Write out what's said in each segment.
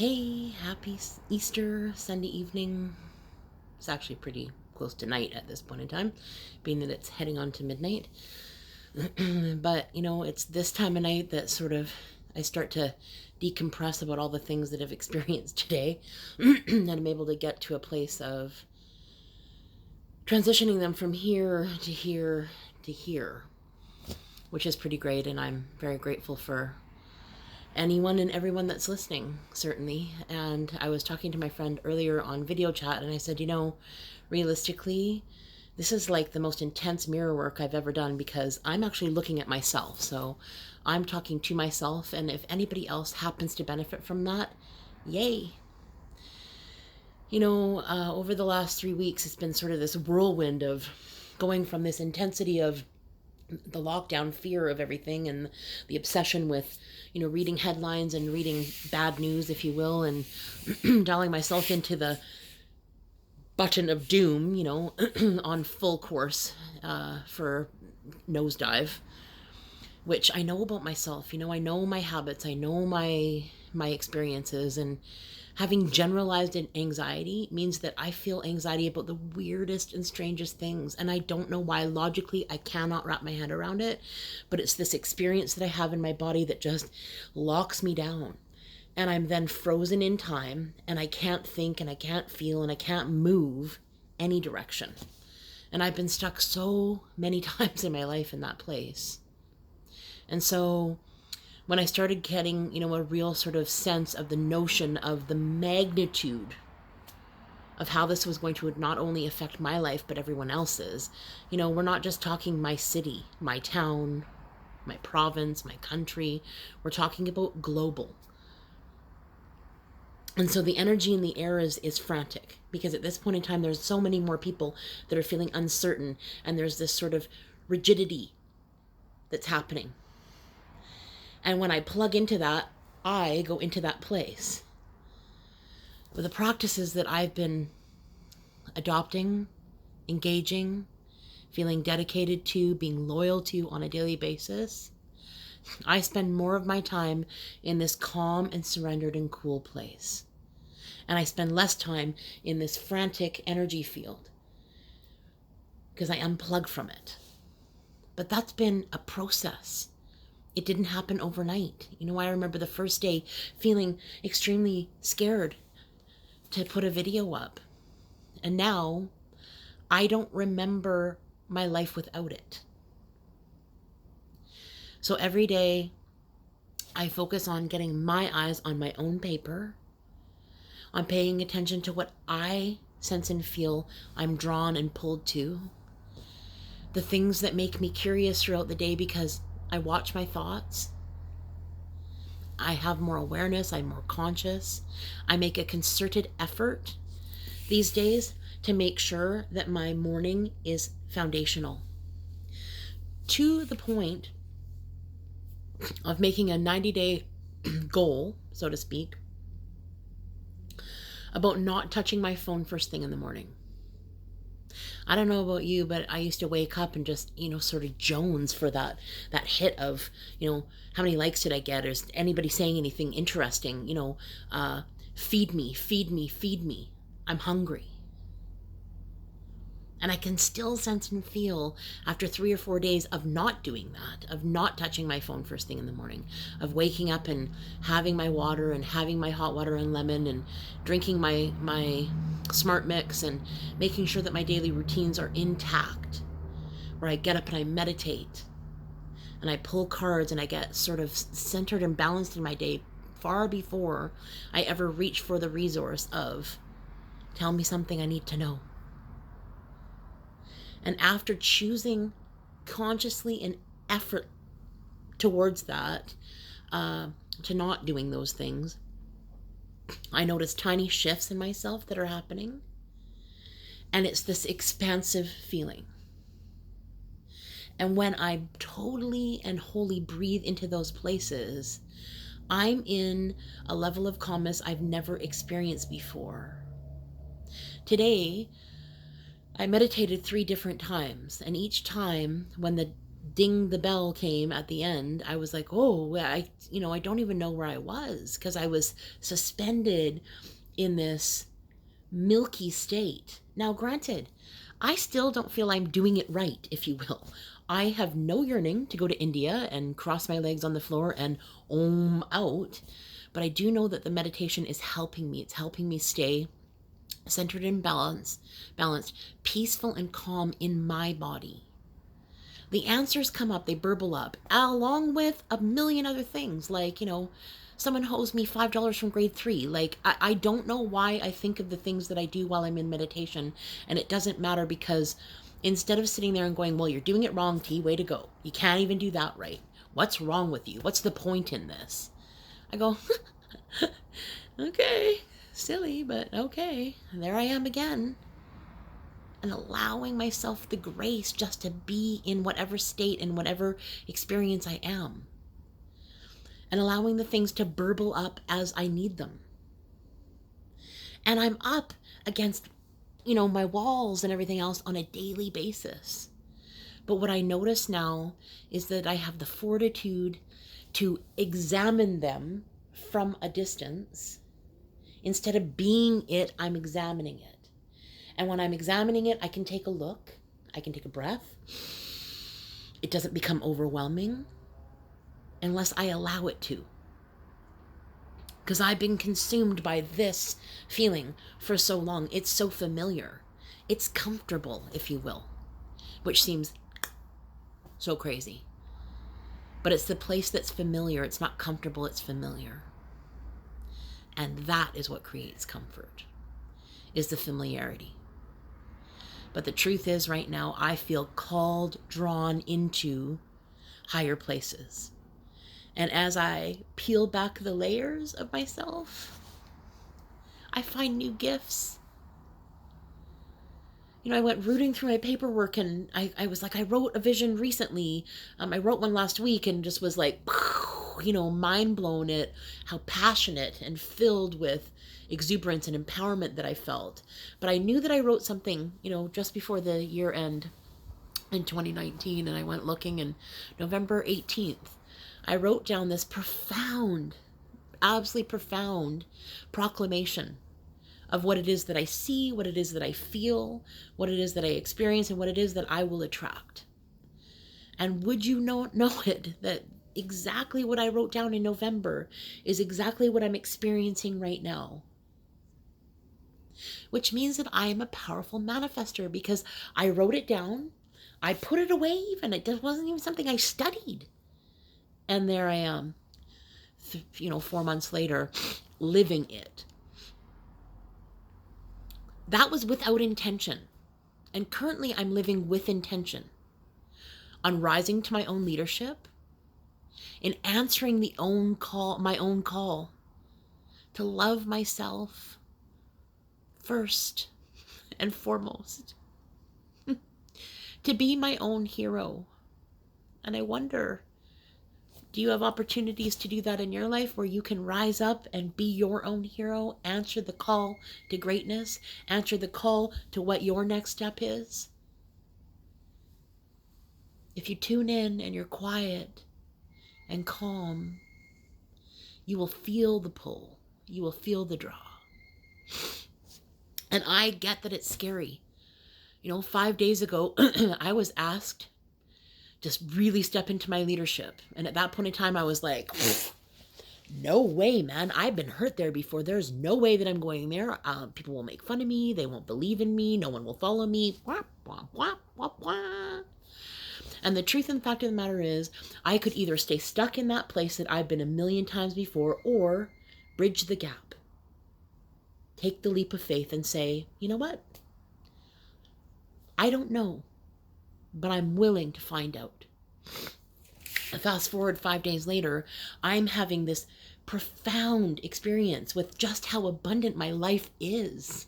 Hey, happy Easter Sunday evening. It's actually pretty close to night at this point in time, being that it's heading on to midnight. But, it's this time of night that sort of I start to decompress about all the things that I've experienced today. And I'm able to get to a place of transitioning them from here to here to here, which is pretty great. And I'm very grateful for anyone and everyone that's listening, certainly. And I was talking to my friend earlier on video chat, and I said, realistically, this is like the most intense mirror work I've ever done, because I'm actually looking at myself. So I'm talking to myself, and if anybody else happens to benefit from that, yay. Over the last 3 weeks, it's been sort of this whirlwind of going from this intensity of the lockdown fear of everything and the obsession with, reading headlines and reading bad news, if you will, and dialing myself into the button of doom, on full course for nosedive, which I know about myself. I know my habits, I know my experiences, and having generalized anxiety means that I feel anxiety about the weirdest and strangest things. And I don't know why. Logically, I cannot wrap my head around it. But it's this experience that I have in my body that just locks me down. And I'm then frozen in time. And I can't think and I can't feel and I can't move any direction. And I've been stuck so many times in my life in that place. And so when I started getting, a real sort of sense of the notion of the magnitude of how this was going to not only affect my life, but everyone else's, we're not just talking my city, my town, my province, my country. We're talking about global. And so the energy in the air is frantic, because at this point in time, there's so many more people that are feeling uncertain, and there's this sort of rigidity that's happening. And when I plug into that, I go into that place. With the practices that I've been adopting, engaging, feeling dedicated to, being loyal to on a daily basis, I spend more of my time in this calm and surrendered and cool place. And I spend less time in this frantic energy field, because I unplug from it. But that's been a process. It didn't happen overnight. I remember the first day feeling extremely scared to put a video up. And now I don't remember my life without it. So every day I focus on getting my eyes on my own paper, on paying attention to what I sense and feel I'm drawn and pulled to, the things that make me curious throughout the day, because I watch my thoughts. I have more awareness. I'm more conscious. I make a concerted effort these days to make sure that my morning is foundational, to the point of making a 90-day goal, so to speak, about not touching my phone first thing in the morning. I don't know about you, but I used to wake up and just, sort of jones for that hit of, how many likes did I get? Is anybody saying anything interesting? Feed me, feed me, feed me. I'm hungry. And I can still sense and feel after 3 or 4 days of not doing that, of not touching my phone first thing in the morning, of waking up and having my water and having my hot water and lemon and drinking my smart mix and making sure that my daily routines are intact, where I get up and I meditate and I pull cards and I get sort of centered and balanced in my day far before I ever reach for the resource of tell me something I need to know. And after choosing consciously and effort towards that, to not doing those things, I notice tiny shifts in myself that are happening. And it's this expansive feeling. And when I totally and wholly breathe into those places, I'm in a level of calmness I've never experienced before. Today, I meditated 3 different times, and each time when the ding the bell came at the end, I was like, oh, I don't even know where I was, because I was suspended in this milky state. Now, granted, I still don't feel I'm doing it right, if you will. I have no yearning to go to India and cross my legs on the floor and om out, but I do know that the meditation is helping me. It's helping me stay centered and balanced, peaceful and calm in my body. The answers come up, they burble up, along with a million other things, like, someone owes me $5 from grade 3. Like, I don't know why I think of the things that I do while I'm in meditation, and it doesn't matter, because instead of sitting there and going, well, you're doing it wrong, T, way to go. You can't even do that right. What's wrong with you? What's the point in this? I go, okay, silly, but okay. And there I am again. And allowing myself the grace just to be in whatever state and whatever experience I am. And allowing the things to burble up as I need them. And I'm up against, my walls and everything else on a daily basis. But what I notice now is that I have the fortitude to examine them from a distance. Instead of being it, I'm examining it. And when I'm examining it, I can take a look. I can take a breath. It doesn't become overwhelming unless I allow it to. Because I've been consumed by this feeling for so long. It's so familiar. It's comfortable, if you will, which seems so crazy. But it's the place that's familiar. It's not comfortable, it's familiar. And that is what creates comfort, is the familiarity. But the truth is, right now, I feel called, drawn into higher places. And as I peel back the layers of myself, I find new gifts. I went rooting through my paperwork, and I was like, I wrote a vision recently. I wrote one last week, and just was like, mind blown at how passionate and filled with exuberance and empowerment that I felt. But I knew that I wrote something, just before the year end in 2019, and I went looking, and November 18th, I wrote down this profound, absolutely profound proclamation of what it is that I see, what it is that I feel, what it is that I experience, and what it is that I will attract. And would you know it, that exactly what I wrote down in November is exactly what I'm experiencing right now. Which means that I am a powerful manifester, because I wrote it down, I put it away even, it wasn't even something I studied. And there I am, 4 months later, living it. That was without intention. And currently I'm living with intention on rising to my own leadership, in answering my own call to love myself first and foremost, to be my own hero. And I wonder, do you have opportunities to do that in your life, where you can rise up and be your own hero, answer the call to greatness, answer the call to what your next step is? If you tune in and you're quiet and calm, you will feel the pull. You will feel the draw. And I get that it's scary. 5 days ago, I was asked to really step into my leadership. And at that point in time, I was like, no way, man. I've been hurt there before. There's no way that I'm going there. People will make fun of me. They won't believe in me. No one will follow me. Wah, wah, wah, wah, wah. And the truth and fact of the matter is, I could either stay stuck in that place that I've been a million times before, or bridge the gap. Take the leap of faith and say, you know what? I don't know, but I'm willing to find out. Fast forward 5 days later, I'm having this profound experience with just how abundant my life is.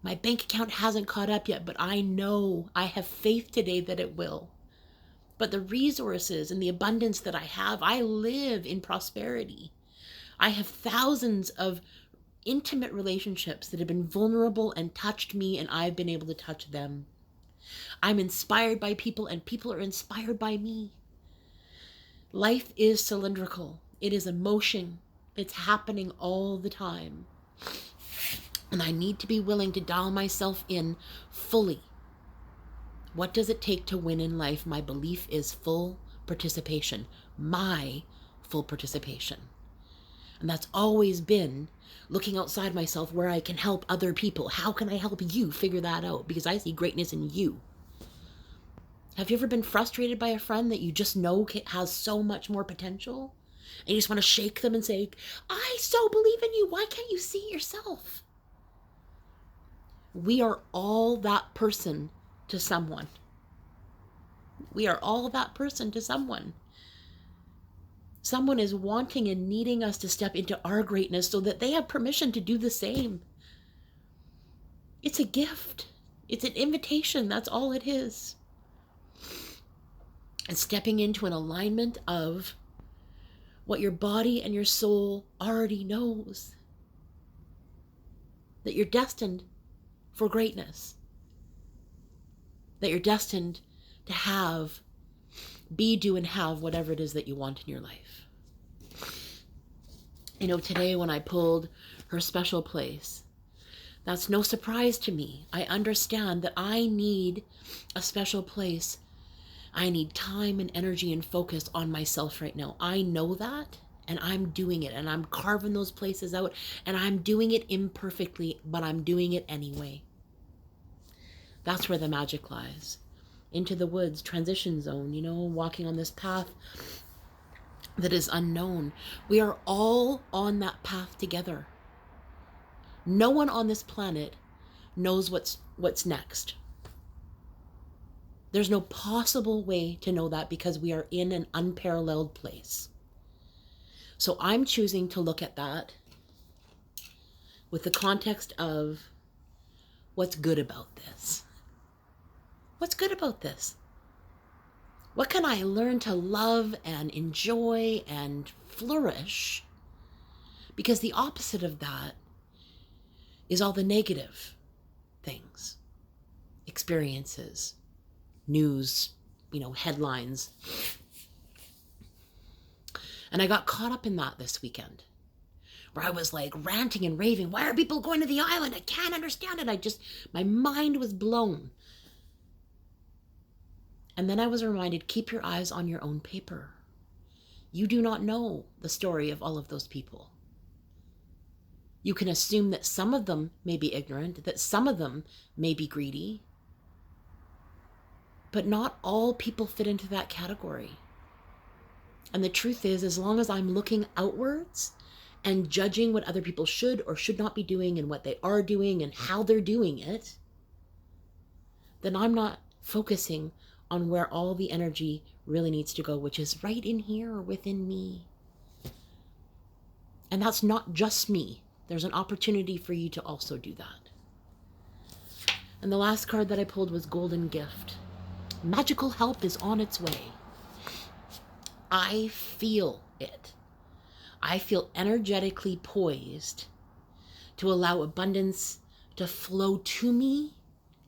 My bank account hasn't caught up yet, but I know, I have faith today that it will. But the resources and the abundance that I live in prosperity. I have thousands of intimate relationships that have been vulnerable and touched me, and I've been able to touch them. I'm inspired by people, and people are inspired by me. Life is cylindrical. It is a motion. It's happening all the time. And I need to be willing to dial myself in fully. What does it take to win in life? My belief is full participation. My full participation. And that's always been looking outside myself where I can help other people. How can I help you figure that out? Because I see greatness in you. Have you ever been frustrated by a friend that you just know has so much more potential? And you just want to shake them and say, I so believe in you. Why can't you see yourself? We are all that person to someone. We are all that person to someone. Someone is wanting and needing us to step into our greatness so that they have permission to do the same. It's a gift. It's an invitation. That's all it is. And stepping into an alignment of what your body and your soul already knows. That you're destined for greatness. That you're destined to have, be, do, and have whatever it is that you want in your life. You know, today when I pulled her special place, that's no surprise to me. I understand that I need a special place. I need time and energy and focus on myself right now. I know that, and I'm doing it, and I'm carving those places out, and I'm doing it imperfectly, but I'm doing it anyway. That's where the magic lies. Into the woods, transition zone, you know, walking on this path that is unknown. We are all on that path together. No one on this planet knows what's next. There's no possible way to know that because we are in an unparalleled place. So I'm choosing to look at that with the context of what's good about this. What's good about this? What can I learn to love and enjoy and flourish? Because the opposite of that is all the negative things, experiences, news, you know, headlines. And I got caught up in that this weekend, where I was like ranting and raving. Why are people going to the island? I can't understand it. My mind was blown. And then I was reminded, keep your eyes on your own paper. You do not know the story of all of those people. You can assume that some of them may be ignorant, that some of them may be greedy, but not all people fit into that category. And the truth is, as long as I'm looking outwards and judging what other people should or should not be doing and what they are doing and how they're doing it, then I'm not focusing on where all the energy really needs to go, which is right in here within me. And that's not just me. There's an opportunity for you to also do that. And the last card that I pulled was Golden Gift. Magical help is on its way. I feel it. I feel energetically poised to allow abundance to flow to me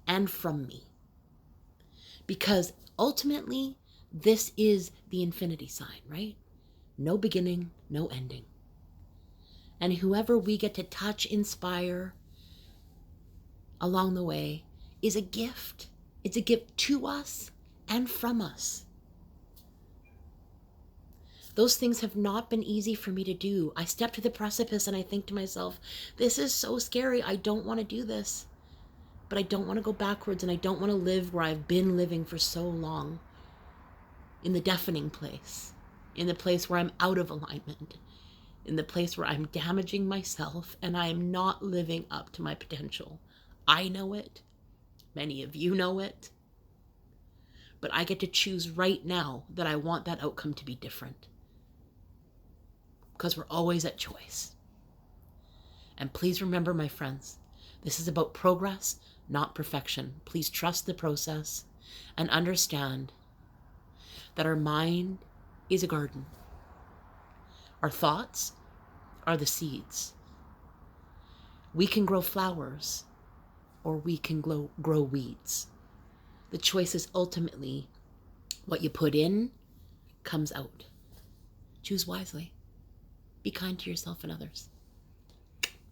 and from me. Because ultimately, this is the infinity sign, right? No beginning, no ending. And whoever we get to touch, inspire along the way is a gift. It's a gift to us and from us. Those things have not been easy for me to do. I step to the precipice and I think to myself, this is so scary. I don't want to do this. But I don't want to go backwards, and I don't want to live where I've been living for so long. In the deafening place. In the place where I'm out of alignment. In the place where I'm damaging myself and I am not living up to my potential. I know it. Many of you know it. But I get to choose right now that I want that outcome to be different. Because we're always at choice. And please remember, my friends, this is about progress, not perfection. Please trust the process and understand that our mind is a garden. Our thoughts are the seeds. We can grow flowers or we can grow weeds. The choice is ultimately what you put in comes out. Choose wisely. Be kind to yourself and others.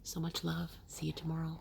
So much love. See you tomorrow.